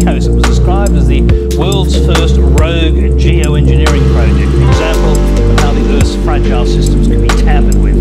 Coast. It was described as the world's first rogue geoengineering project, an example of how the Earth's fragile systems can be tampered with.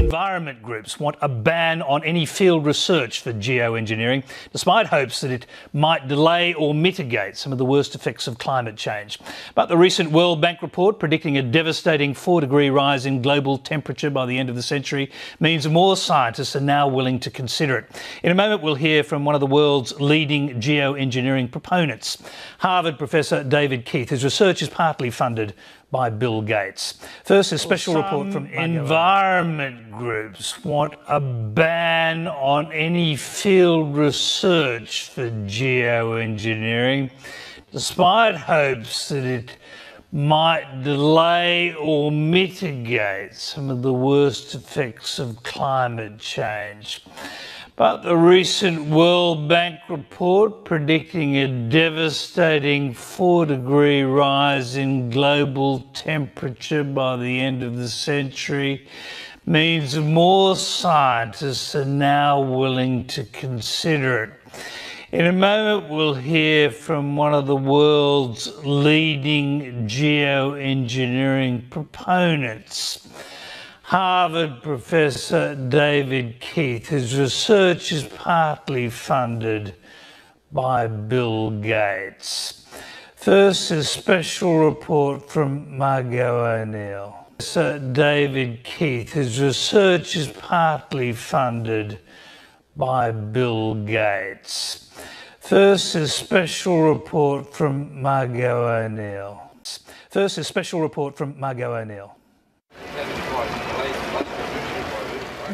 Environment groups want a ban on any field research for geoengineering, despite hopes that it might delay or mitigate some of the worst effects of climate change. But the recent World Bank report predicting a devastating 4-degree rise in global temperature by the end of the century means more scientists are now willing to consider it. In a moment, we'll hear from one of the world's leading geoengineering proponents, Harvard professor David Keith, whose research is partly funded by Bill Gates. First, a special report from environment groups want a ban on any field research for geoengineering, despite hopes that it might delay or mitigate some of the worst effects of climate change. But the recent World Bank report predicting a devastating 4-degree rise in global temperature by the end of the century means more scientists are now willing to consider it. In a moment, we'll hear from one of the world's leading geoengineering proponents, Harvard professor David Keith, whose research is partly funded by Bill Gates. First, a special report from Margot O'Neill. Professor David Keith, whose research is partly funded by Bill Gates. First, a special report from Margot O'Neill. First, a special report from Margot O'Neill.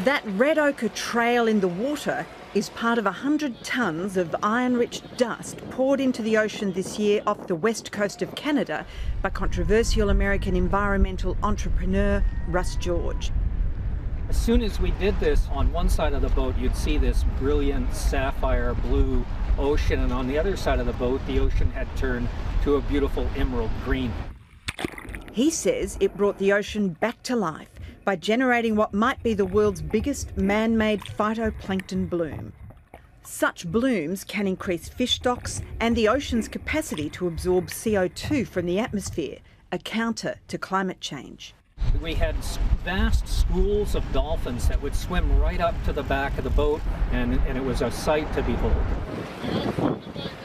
That red ochre trail in the water is part of 100 tonnes of iron-rich dust poured into the ocean this year off the west coast of Canada by controversial American environmental entrepreneur Russ George. As soon as we did this, on one side of the boat you'd see this brilliant sapphire blue ocean, and on the other side of the boat the ocean had turned to a beautiful emerald green. He says it brought the ocean back to life by generating what might be the world's biggest man-made phytoplankton bloom. Such blooms can increase fish stocks and the ocean's capacity to absorb CO2 from the atmosphere, a counter to climate change. We had vast schools of dolphins that would swim right up to the back of the boat, and it was a sight to behold.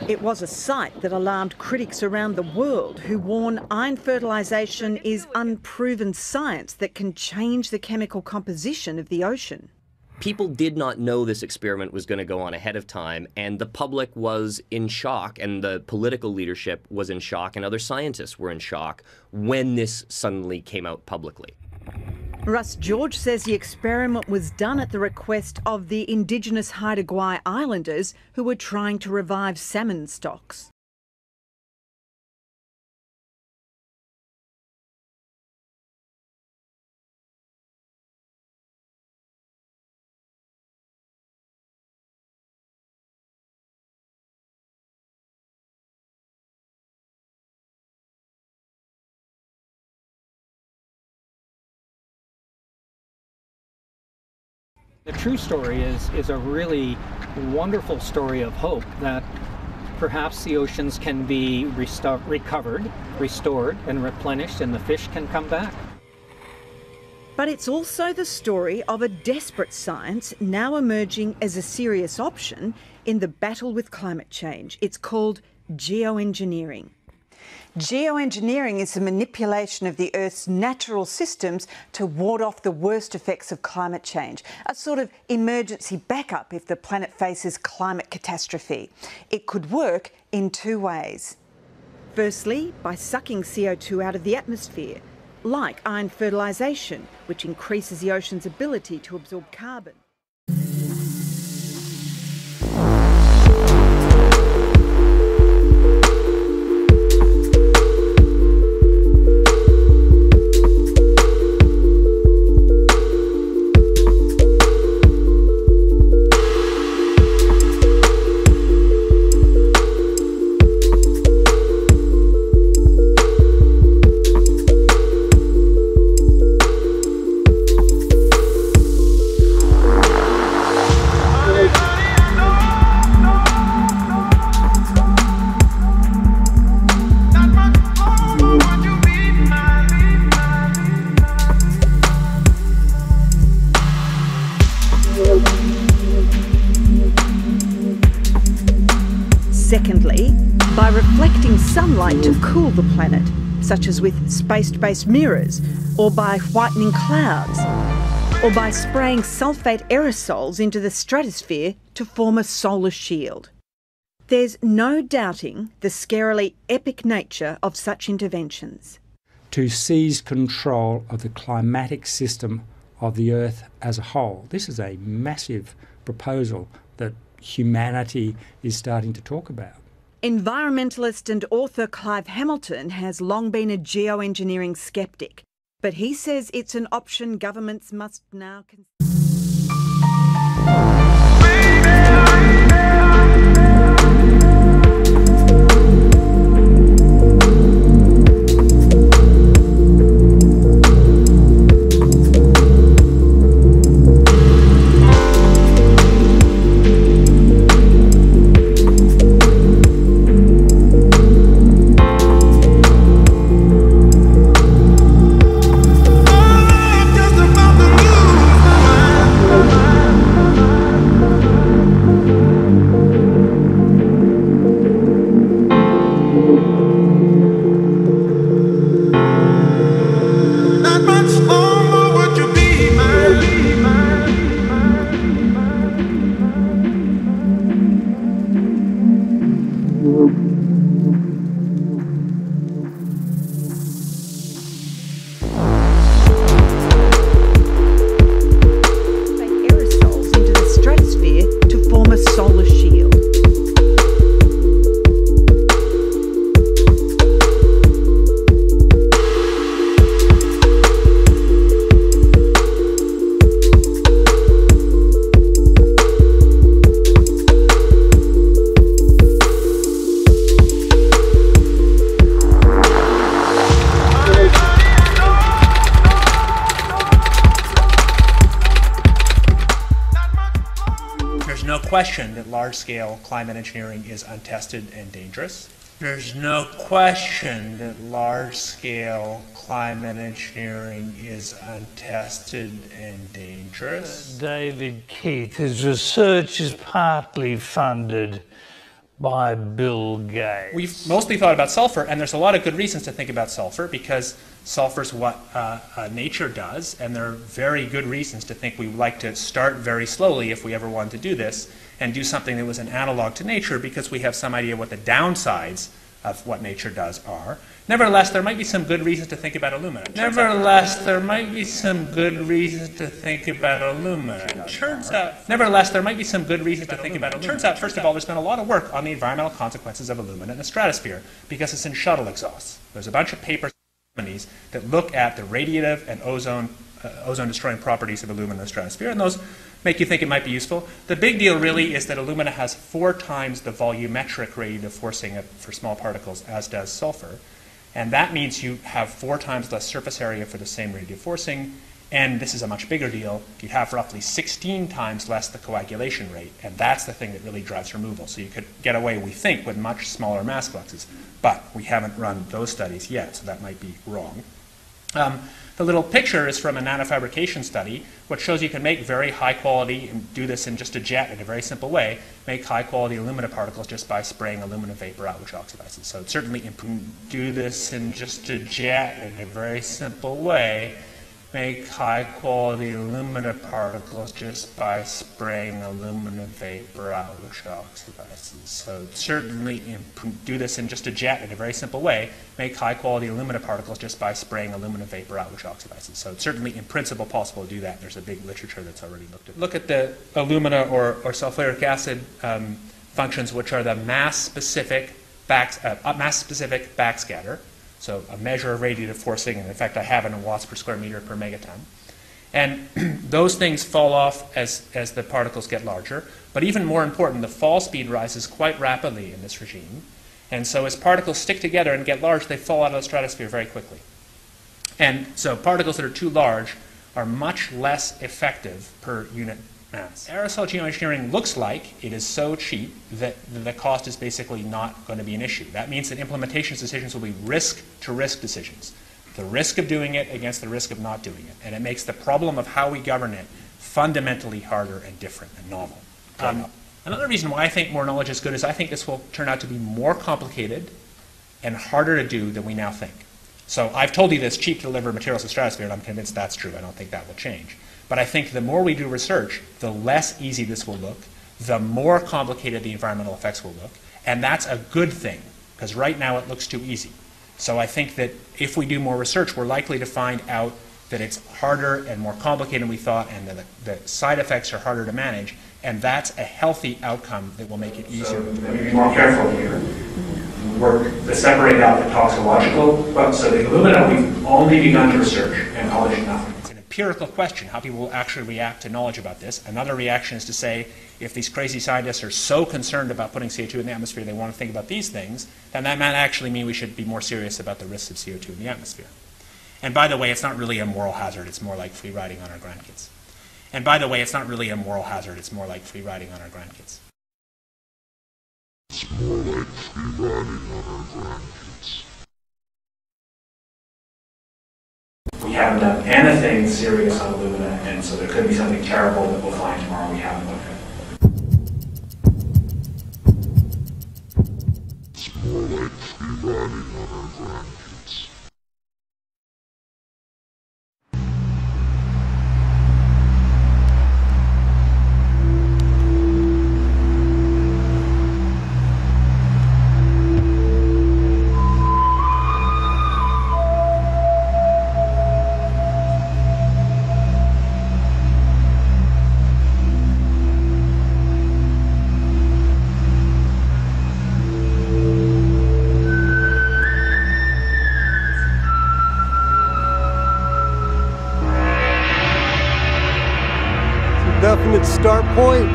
It was a sight that alarmed critics around the world who warn iron fertilisation is unproven science that can change the chemical composition of the ocean. People did not know this experiment was going to go on ahead of time, and the public was in shock, and the political leadership was in shock, and other scientists were in shock when this suddenly came out publicly. Russ George says the experiment was done at the request of the indigenous Haida Gwaii Islanders who were trying to revive salmon stocks. The true story is a really wonderful story of hope that perhaps the oceans can be recovered, restored, and replenished, and the fish can come back. But it's also the story of a desperate science now emerging as a serious option in the battle with climate change. It's called geoengineering. Geoengineering is the manipulation of the Earth's natural systems to ward off the worst effects of climate change, a sort of emergency backup if the planet faces climate catastrophe. It could work in two ways. Firstly, by sucking CO2 out of the atmosphere, like iron fertilisation, which increases the ocean's ability to absorb carbon. Secondly, by reflecting sunlight to cool the planet, such as with space-based mirrors, or by whitening clouds, or by spraying sulfate aerosols into the stratosphere to form a solar shield. There's no doubting the scarily epic nature of such interventions. To seize control of the climatic system of the Earth as a whole. This is a massive proposal that humanity is starting to talk about. Environmentalist and author Clive Hamilton has long been a geoengineering sceptic, but he says it's an option governments must now consider. Aerosols into the stratosphere to form a solar shield. There's no question that large-scale climate engineering is untested and dangerous. There's no question that large-scale climate engineering is untested and dangerous. David Keith, his research is partly funded by Bill Gates. We've mostly thought about sulfur, and there's a lot of good reasons to think about sulfur, because sulfur's what nature does, and there are very good reasons to think we would like to start very slowly if we ever wanted to do this, and do something that was an analog to nature, because we have some idea what the downsides of what nature does are. Nevertheless, there might be some good reasons to think about alumina. Nevertheless, there might be some good reasons to think about alumina. Turns out, first of all, there's been a lot of work on the environmental consequences of alumina in the stratosphere, because it's in shuttle exhausts. There's a bunch of papers that look at the radiative and ozone-destroying properties of alumina in the stratosphere, and those make you think it might be useful. The big deal really is that alumina has 4 times the volumetric radiative forcing for small particles as does sulfur. And that means you have 4 times less surface area for the same radiative forcing. And this is a much bigger deal. You have roughly 16 times less the coagulation rate. And that's the thing that really drives removal. So you could get away, we think, with much smaller mass fluxes. But we haven't run those studies yet, so that might be wrong. The little picture is from a nanofabrication study, which shows you can make very high quality, and do this in just a jet in a very simple way, make high quality alumina particles just by spraying aluminum vapor out, which oxidizes. So it certainly do this in just a jet in a very simple way, make high quality alumina particles just by spraying aluminum vapor out, which oxidizes. So certainly do this in just a jet in a very simple way, make high quality alumina particles just by spraying aluminum vapor out, which oxidizes. So it's certainly in principle possible to do that. There's a big literature that's already looked at. Look at the alumina or sulfuric acid functions, which are the mass-specific backscatter. So a measure of radiative forcing, and in fact I have it in watts per square meter per megaton. And those things fall off as the particles get larger. But even more important, the fall speed rises quite rapidly in this regime. And so as particles stick together and get large, they fall out of the stratosphere very quickly. And so particles that are too large are much less effective per unit mass. Aerosol geoengineering looks like it is so cheap that the cost is basically not going to be an issue. That means that implementation decisions will be risk-to-risk decisions. The risk of doing it against the risk of not doing it. And it makes the problem of how we govern it fundamentally harder and different and novel. Another reason why I think more knowledge is good is I think this will turn out to be more complicated and harder to do than we now think. So I've told you that it's cheap to deliver materials to the stratosphere, and I'm convinced that's true. I don't think that will change. But I think the more we do research, the less easy this will look, the more complicated the environmental effects will look. And that's a good thing, because right now it looks too easy. So I think that if we do more research, we're likely to find out that it's harder and more complicated than we thought, and that the side effects are harder to manage. And that's a healthy outcome that will make it easier. So be more careful here. Work to separate out the toxicological. So the alumina, we've only begun to research, and knowledge nothing. Empirical question, how people will actually react to knowledge about this. Another reaction is to say, if these crazy scientists are so concerned about putting CO2 in the atmosphere, they want to think about these things, then that might actually mean we should be more serious about the risks of CO2 in the atmosphere. And by the way, it's not really a moral hazard, it's more like free riding on our grandkids. And by the way, it's not really a moral hazard, it's more like free riding on our grandkids. It's more like free riding on our grandkids. We haven't done anything serious on alumina, and so there could be something terrible that we'll find tomorrow we haven't looked at. It's more like free riding on our grandkids. Definite start point.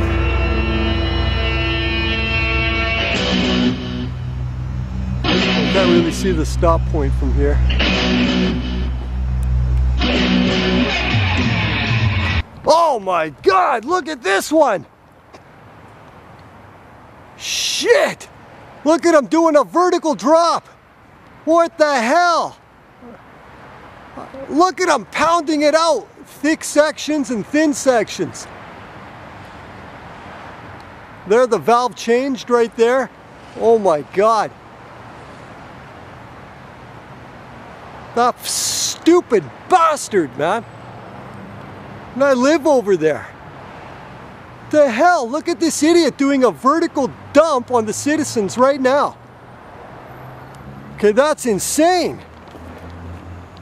I can't really see the stop point from here. Oh my God, look at this one. Shit! Look at him doing a vertical drop. What the hell? Look at him pounding it out. Thick sections and thin sections. There, the valve changed right there. Oh my God. That stupid bastard, man. And I live over there. The hell, look at this idiot doing a vertical dump on the citizens right now. Okay, that's insane.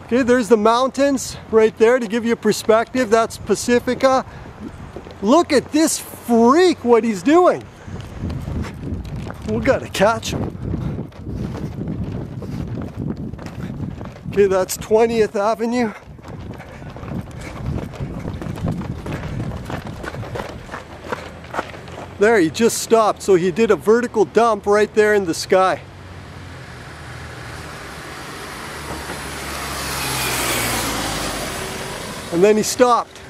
Okay, there's the mountains right there to give you a perspective. That's Pacifica. Look at this freak, what he's doing. We gotta catch him. Okay, that's 20th Avenue. There, he just stopped, so he did a vertical dump right there in the sky. And then he stopped.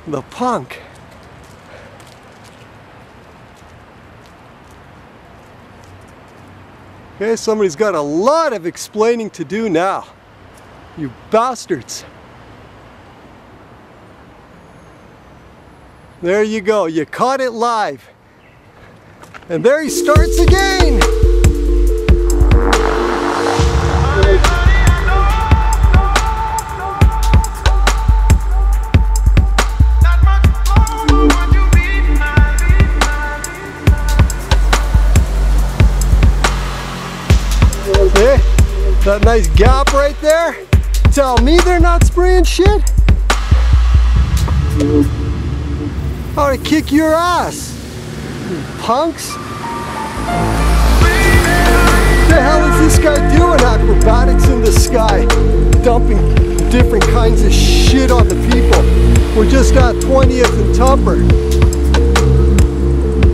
The punk. Okay, somebody's got a lot of explaining to do now. You bastards. There you go, you caught it live. And there he starts again! Okay, that nice gap right there? Tell me they're not spraying shit? How to kick your ass, you punks. What the hell is this guy doing? Acrobatics in the sky, dumping different kinds of shit on the people. We're just at 20th and Tupper.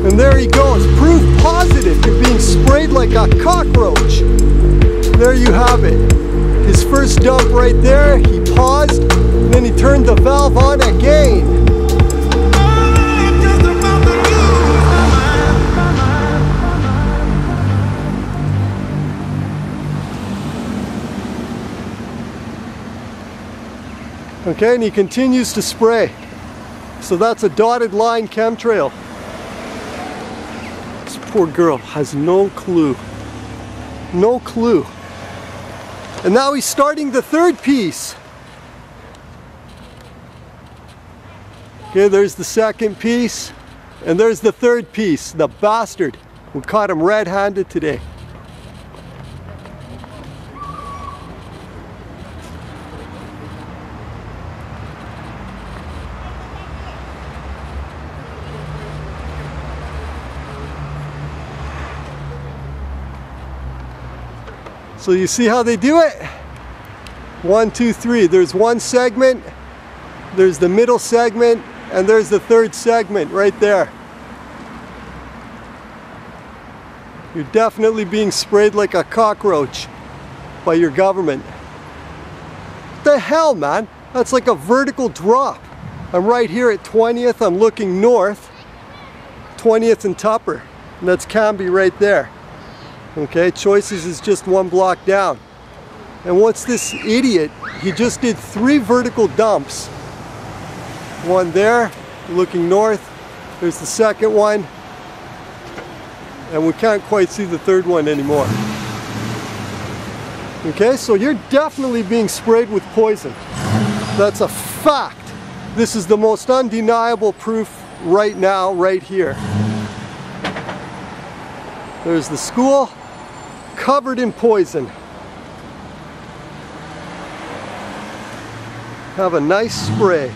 And there he goes, proof positive you're being sprayed like a cockroach. There you have it. His first dump right there, he paused, and then he turned the valve on again. Okay, and he continues to spray. So that's a dotted line chemtrail. This poor girl has no clue. No clue. And now he's starting the third piece. Okay, there's the second piece. And there's the third piece, the bastard. We caught him red-handed today. So you see how they do it? 1, 2, 3. There's one segment, there's the middle segment, and there's the third segment right there. You're definitely being sprayed like a cockroach by your government. What the hell, man? That's like a vertical drop. I'm right here at 20th, I'm looking north. 20th and Tupper, and that's Canby right there. Okay, Choices is just one block down. And what's this idiot? He just did 3 vertical dumps. One there, looking north. There's the second one. And we can't quite see the third one anymore. Okay, so you're definitely being sprayed with poison. That's a fact. This is the most undeniable proof right now, right here. There's the school, covered in poison. Have a nice spray.